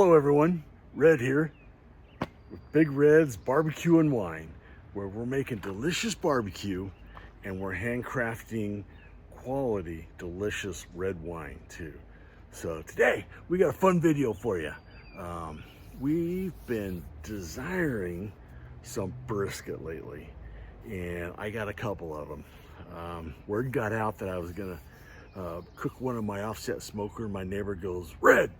Hello everyone, Red here with Big Red's Barbecue and Wine, where we're making delicious barbecue and we're handcrafting quality, delicious red wine too. So today we got a fun video for you. We've been desiring some brisket lately, and I got a couple of them. Word got out that I was gonna cook one of my offset smoker. My neighbor goes, "Red,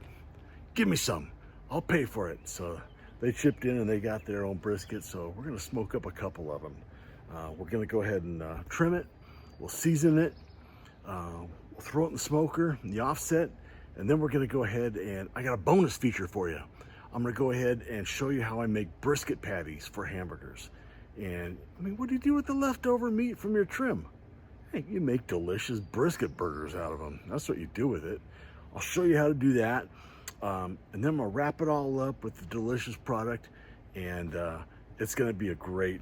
give me some, I'll pay for it." So they chipped in and they got their own brisket. So we're gonna smoke up a couple of them. We're gonna go ahead and trim it. We'll season it. We'll throw it in the smoker, in the offset, and then we're gonna go ahead and I got a bonus feature for you. I'm gonna go ahead and show you how I make brisket patties for hamburgers. And I mean, what do you do with the leftover meat from your trim? Hey, you make delicious brisket burgers out of them. That's what you do with it. I'll show you how to do that. And then I'm gonna wrap it all up with the delicious product, and it's gonna be a great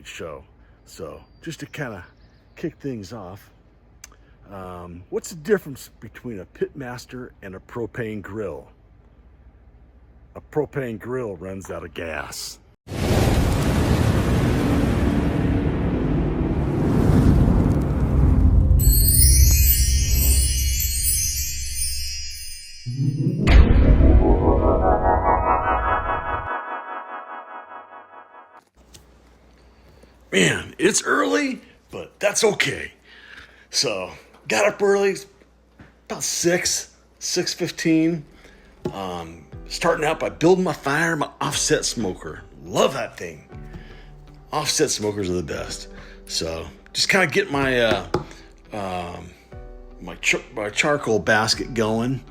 show. So just to kind of kick things off, what's the difference between a pitmaster and a propane grill? A propane grill runs out of gas. Man, it's early, but that's okay. So, got up early, about 6:15. Starting out by building my fire, my offset smoker. Love that thing. Offset smokers are the best. So, just kind of get my my charcoal basket going.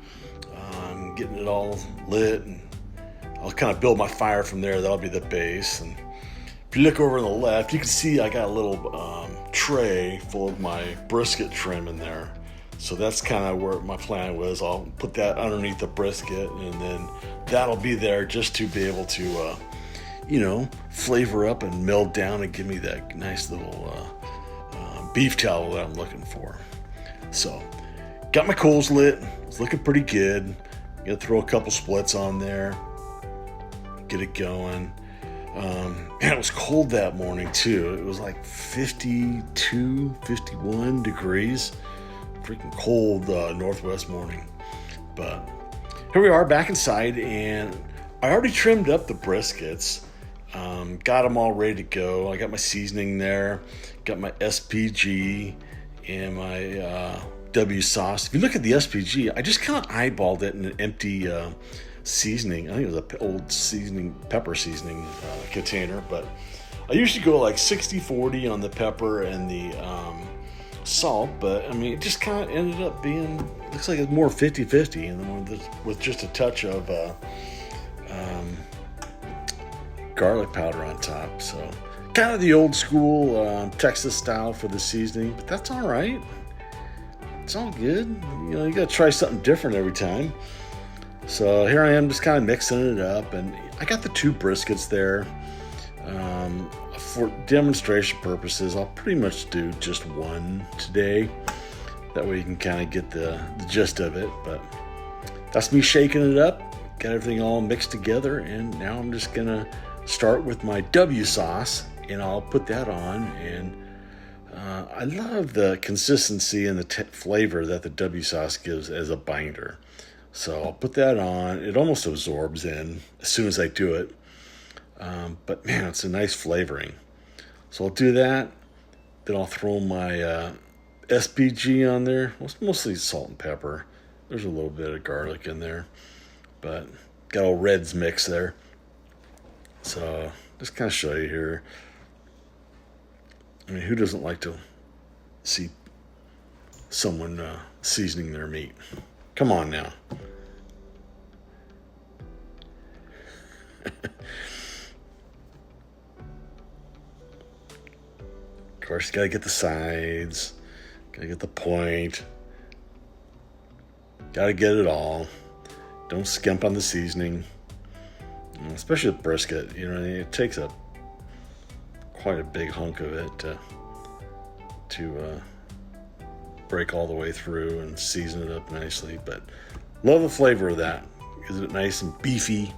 Getting it all lit, and I'll kind of build my fire from there. That'll be the base. And if you look over on the left, you can see I got a little tray full of my brisket trim in there. So that's kind of where my plan was. I'll put that underneath the brisket, and then that'll be there just to be able to, flavor up and meld down and give me that nice little beef tallow that I'm looking for. So got my coals lit. It's looking pretty good. Gonna throw a couple splits on there, get it going. Man, it was cold that morning too. It was like 52, 51 degrees. Freaking cold northwest morning. But here we are back inside, and I already trimmed up the briskets. Got them all ready to go. I got my seasoning there, got my SPG and my W sauce. If you look at the SPG, I just kind of eyeballed it in an empty seasoning. I think it was an old pepper seasoning container, but I usually go like 60-40 on the pepper and the salt, but I mean, it just kind of ended up being, looks like it's more 50-50, and with just a touch of garlic powder on top. So kind of the old school Texas style for the seasoning, but that's all right. It's all good. You gotta try something different every time. So here I am, just kind of mixing it up, and I got the two briskets there. For demonstration purposes, I'll pretty much do just one today. That way you can kind of get the gist of it. But that's me shaking it up, got everything all mixed together, and now I'm just gonna start with my W sauce, and I'll put that on. And I love the consistency and the flavor that the W sauce gives as a binder. So I'll put that on. It almost absorbs in as soon as I do it. But man, it's a nice flavoring. So I'll do that. Then I'll throw my SPG on there. Well, it's mostly salt and pepper. There's a little bit of garlic in there, but got all reds mix there. So just kind of show you here. I mean, who doesn't like to see someone seasoning their meat? Come on now. Of course, you gotta get the sides, gotta get the point, gotta get it all. Don't skimp on the seasoning, especially with brisket. It takes quite a big hunk of it to break all the way through and season it up nicely. But love the flavor of that. Gives it nice and beefy,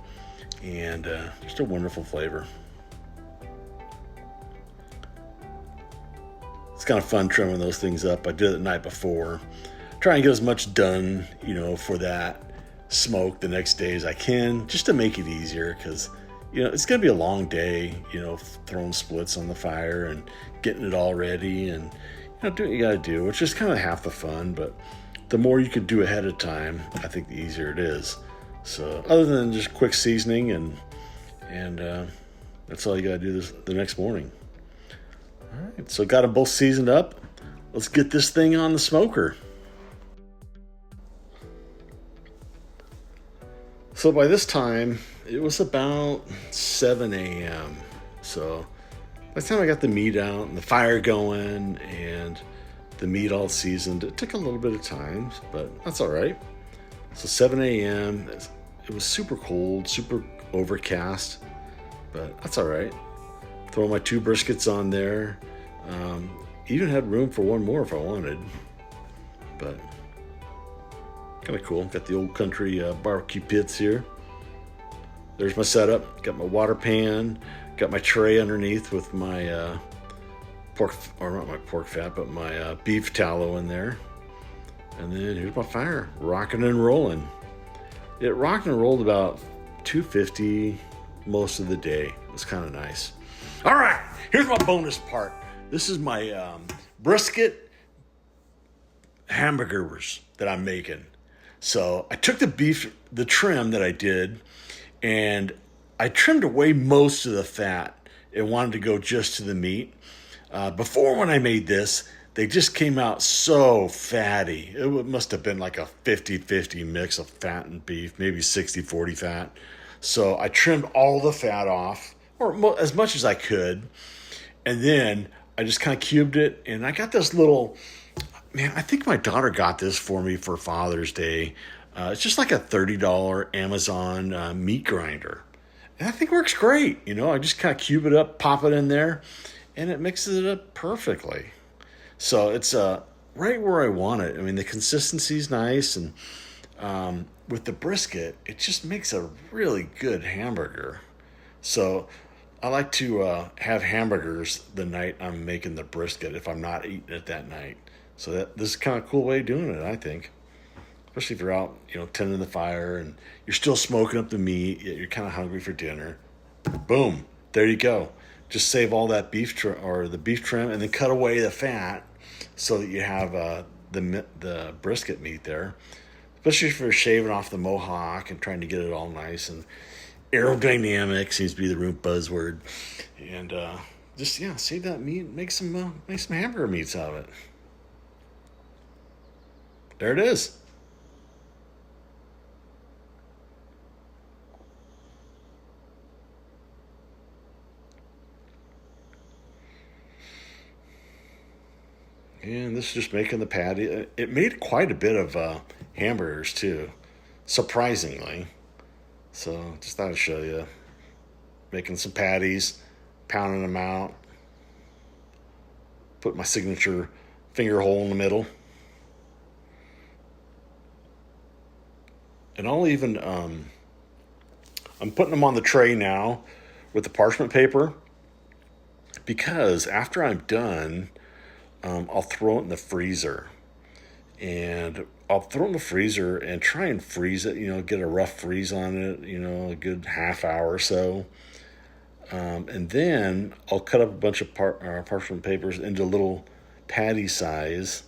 and just a wonderful flavor. It's kind of fun trimming those things up. I did it the night before. Try and get as much done, for that smoke the next day as I can, just to make it easier, because it's going to be a long day, throwing splits on the fire and getting it all ready, and do what you got to do, which is kind of half the fun. But the more you can do ahead of time, I think the easier it is. So other than just quick seasoning, and that's all you got to do the next morning. All right, so got them both seasoned up. Let's get this thing on the smoker. So by this time, it was about 7 a.m. So by the time I got the meat out and the fire going and the meat all seasoned, it took a little bit of time, but that's all right. So 7 a.m., it was super cold, super overcast, but that's all right. Throw my 2 briskets on there. Even had room for one more if I wanted, but kind of cool. Got the old country barbecue pits here. There's my setup. Got my water pan. Got my tray underneath with my pork, or not my pork fat, but my beef tallow in there. And then here's my fire, rocking and rolling. It rocked and rolled about 250 most of the day. It was kind of nice. All right, here's my bonus part. This is my brisket hamburgers that I'm making. So I took the trim that I did, and I trimmed away most of the fat and wanted to go just to the meat. Before, when I made this, they just came out so fatty. It must have been like a 50-50 mix of fat and beef, maybe 60-40 fat. So I trimmed all the fat off, or as much as I could, and then I just kind of cubed it, and I got this little... Man, I think my daughter got this for me for Father's Day. It's just like a $30 Amazon meat grinder. And I think it works great. I just kind of cube it up, pop it in there, and it mixes it up perfectly. So it's right where I want it. I mean, the consistency's nice, and with the brisket, it just makes a really good hamburger. So I like to have hamburgers the night I'm making the brisket if I'm not eating it that night. So this is kind of a cool way of doing it, I think. Especially if you're out, tending the fire and you're still smoking up the meat, yet you're kind of hungry for dinner. Boom, there you go. Just save all that beef trim and then cut away the fat so that you have the brisket meat there. Especially if you're shaving off the mohawk and trying to get it all nice and aerodynamic seems to be the root buzzword. And save that meat, make some hamburger meats out of it. There it is. And this is just making the patty. It made quite a bit of hamburgers too, surprisingly. So just thought I'd show you. Making some patties, pounding them out. Put my signature finger hole in the middle. And I'll even, I'm putting them on the tray now with the parchment paper, because after I'm done, I'll throw it in the freezer. And I'll throw it in the freezer and try and freeze it, get a rough freeze on it, a good half hour or so. And then I'll cut up a bunch of parchment papers into little patty size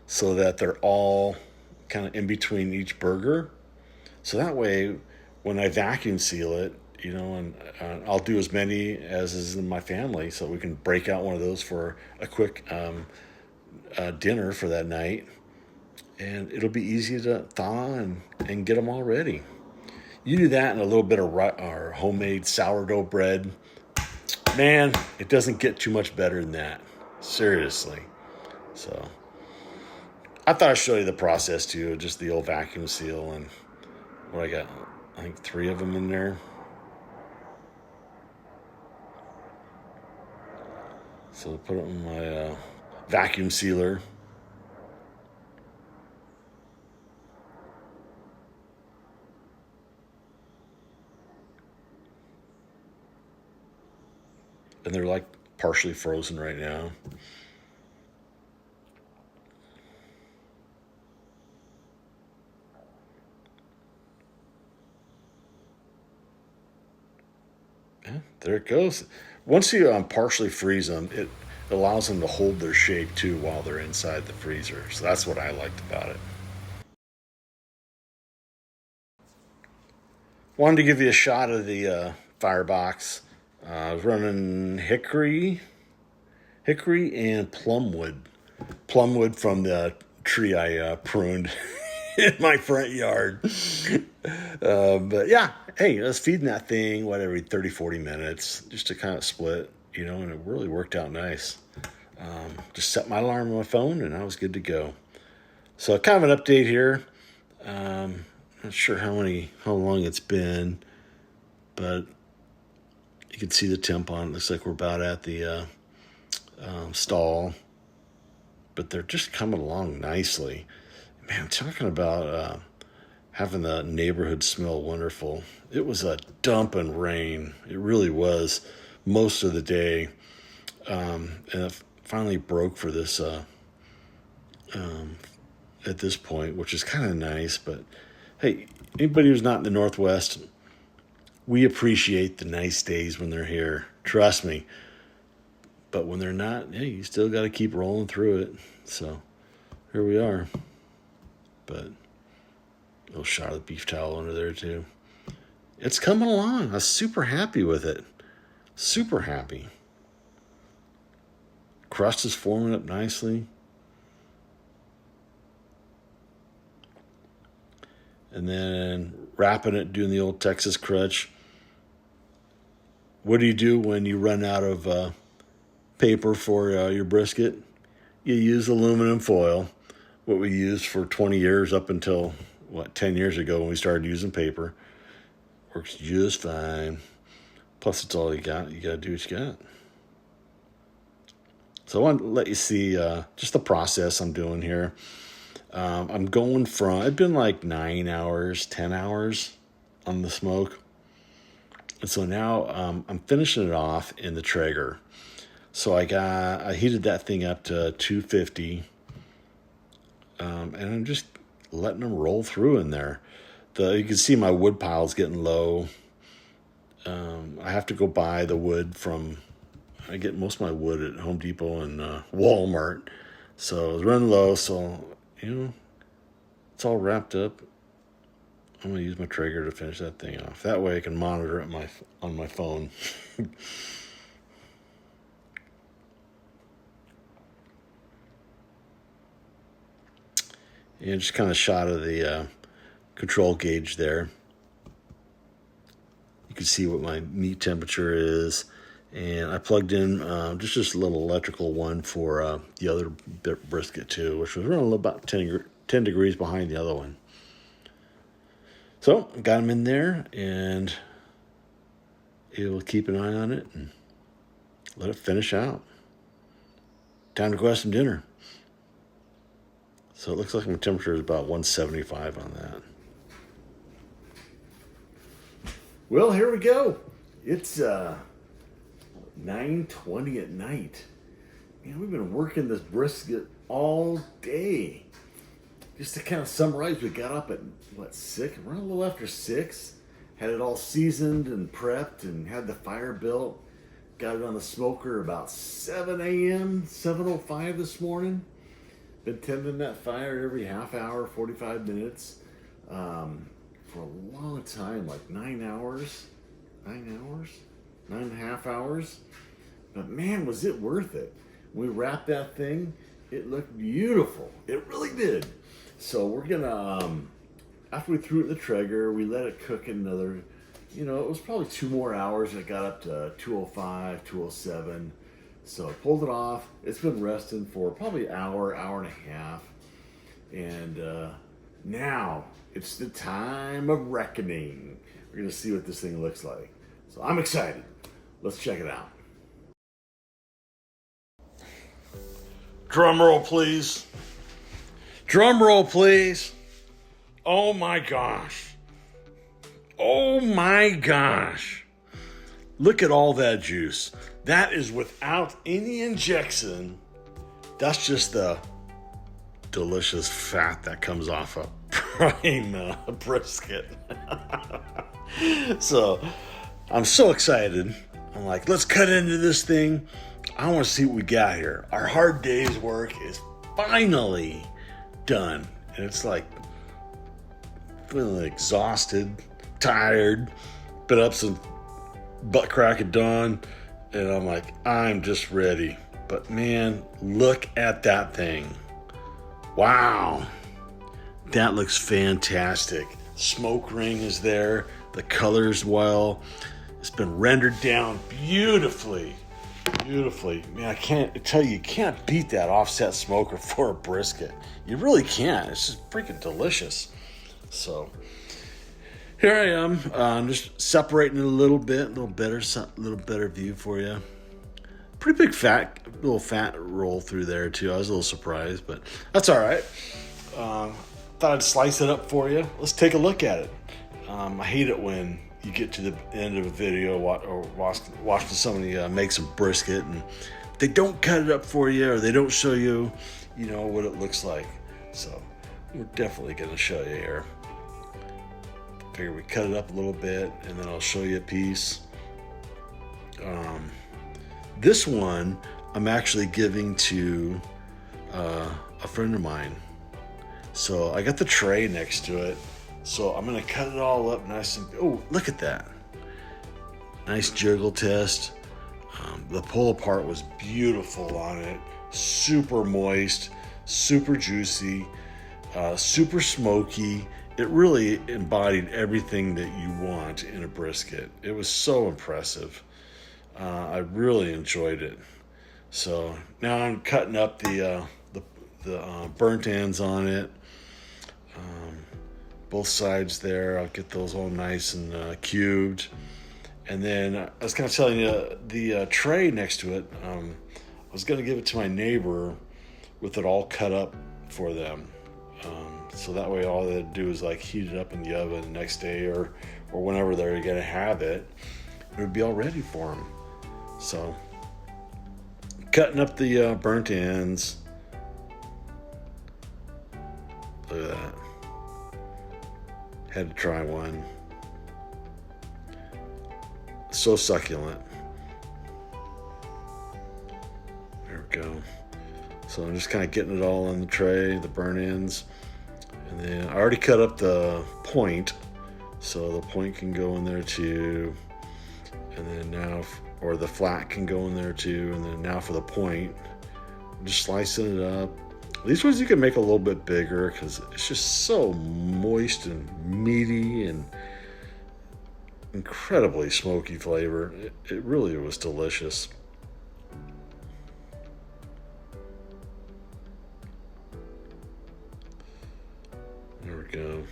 so that they're all kind of in between each burger. So that way, when I vacuum seal it, and I'll do as many as is in my family, so we can break out one of those for a quick dinner for that night. And it'll be easy to thaw and get them all ready. You do that and a little bit of our homemade sourdough bread. Man, it doesn't get too much better than that. Seriously. So I thought I'd show you the process too, just the old vacuum seal and what I got. I think 3 of them in there. So put it in my vacuum sealer. and they're like partially frozen right now. Yeah, there it goes. Once you partially freeze them, it allows them to hold their shape too while they're inside the freezer. So that's what I liked about it. Wanted to give you a shot of the Firebox. I was running hickory and plumwood. Plumwood from the tree I pruned in my front yard. But yeah, hey, I was feeding that thing, every 30, 40 minutes just to kind of split, and it really worked out nice. Just set my alarm on my phone and I was good to go. So kind of an update here. Not sure how long it's been, but you can see the temp on it. Looks like we're about at the stall, but they're just coming along nicely. Man, talking about having the neighborhood smell wonderful. It was a dumping rain. It really was most of the day. And it finally broke for this at this point, which is kind of nice. But hey, anybody who's not in the Northwest, we appreciate the nice days when they're here. Trust me. But when they're not, hey, you still got to keep rolling through it. So here we are. But a little shot of the beef towel under there too. It's coming along. I was super happy with it. Super happy. Crust is forming up nicely. And then wrapping it, doing the old Texas crutch. What do you do when you run out of paper for your brisket? You use aluminum foil, what we used for 20 years up until, 10 years ago when we started using paper. Works just fine. Plus, it's all you got. You got to do what you got. So I want to let you see just the process I'm doing here. I'm going from, it's been like 9 hours, 10 hours on the smoke. And so now I'm finishing it off in the Traeger. So I heated that thing up to 250. And I'm just letting them roll through in there. You can see my wood pile's getting low. I have to go buy the wood I get most of my wood at Home Depot and Walmart. So it's running low, so, it's all wrapped up. I'm going to use my Traeger to finish that thing off. That way I can monitor it on my phone. And just kind of shot of the control gauge there. You can see what my meat temperature is. And I plugged in just a little electrical one for the other brisket too, which was running about 10 degrees behind the other one. So got them in there, and it will keep an eye on it and let it finish out. Time to go have some dinner. So it looks like my temperature is about 175 on that. Well, here we go. It's 9:20 at night. We've been working this brisket all day. Just to kind of summarize, we got up at 6? Around a little after 6. Had it all seasoned and prepped and had the fire built. Got it on the smoker about 7 a.m., 7:05 this morning. Been tending that fire every half hour, 45 minutes, for a long time, like 9 hours, 9.5 hours. But man, was it worth it. We wrapped that thing. It looked beautiful. It really did. So we're gonna, after we threw it in the Traeger, we let it cook another, it was probably 2 more hours, and it got up to 205, 207. So I pulled it off. It's been resting for probably an hour, hour and a half. And now it's the time of reckoning. We're going to see what this thing looks like. So I'm excited. Let's check it out. Drum roll, please. Drum roll, please. Oh my gosh. Oh my gosh. Look at all that juice. That is without any injection. That's just the delicious fat that comes off a prime brisket. So I'm so excited. I'm like, let's cut into this thing. I want to see what we got here. Our hard day's work is finally done. And it's like feeling exhausted, tired, been up since butt crack of dawn. And I'm like, I'm just ready. But man, look at that thing. Wow. That looks fantastic. Smoke ring is there. The color's well. It's been rendered down beautifully. Beautifully. Man, I can't tell you can't beat that offset smoker for a brisket. You really can't. It's just freaking delicious. So here I am. I'm just separating it a little bit, a little better view for you. Pretty big little fat roll through there too. I was a little surprised, but that's all right. Thought I'd slice it up for you. Let's take a look at it. I hate it when you get to the end of a video or watching somebody make some brisket and they don't cut it up for you or they don't show you, what it looks like. So we're definitely going to show you here. Figure we cut it up a little bit and then I'll show you a piece. This one I'm actually giving to a friend of mine. So I got the tray next to it. So I'm going to cut it all up nice and... Oh, look at that. Nice jiggle test. The pull apart was beautiful on it. Super moist, super juicy, super smoky. It really embodied everything that you want in a brisket. It was so impressive. I really enjoyed it. So now I'm cutting up the burnt ends on it. Both sides there. I'll get those all nice and cubed. And then I was kind of telling you the tray next to it. I was going to give it to my neighbor with it all cut up for them. So that way all they'd do is like heat it up in the oven the next day or whenever they're going to have it. It would be all ready for them. So cutting up the burnt ends. Look at that. Had to try one. So succulent. There we go. So I'm just kind of getting it all on the tray, the burnt ends. And then I already cut up the point. So the point can go in there too. And then now, or the flat can go in there too. And then now for the point, I'm just slicing it up. These ones you can make a little bit bigger because it's just so moist and meaty and incredibly smoky flavor. It really was delicious. There we go.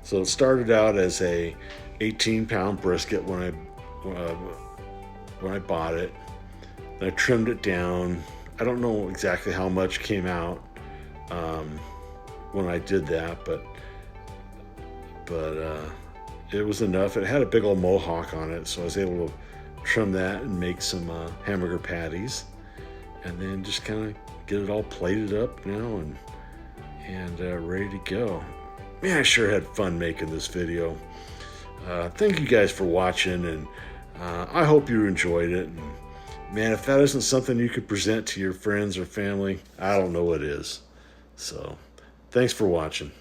So it started out as a 18-pound brisket when I bought it. And I trimmed it down. I don't know exactly how much came out when I did that, but it was enough. It had a big old mohawk on it, so I was able to trim that and make some hamburger patties, and then just kind of get it all plated up now and ready to go. Man, I sure had fun making this video. Thank you guys for watching, and I hope you enjoyed it. And man, if that isn't something you could present to your friends or family, I don't know what is. So, thanks for watching.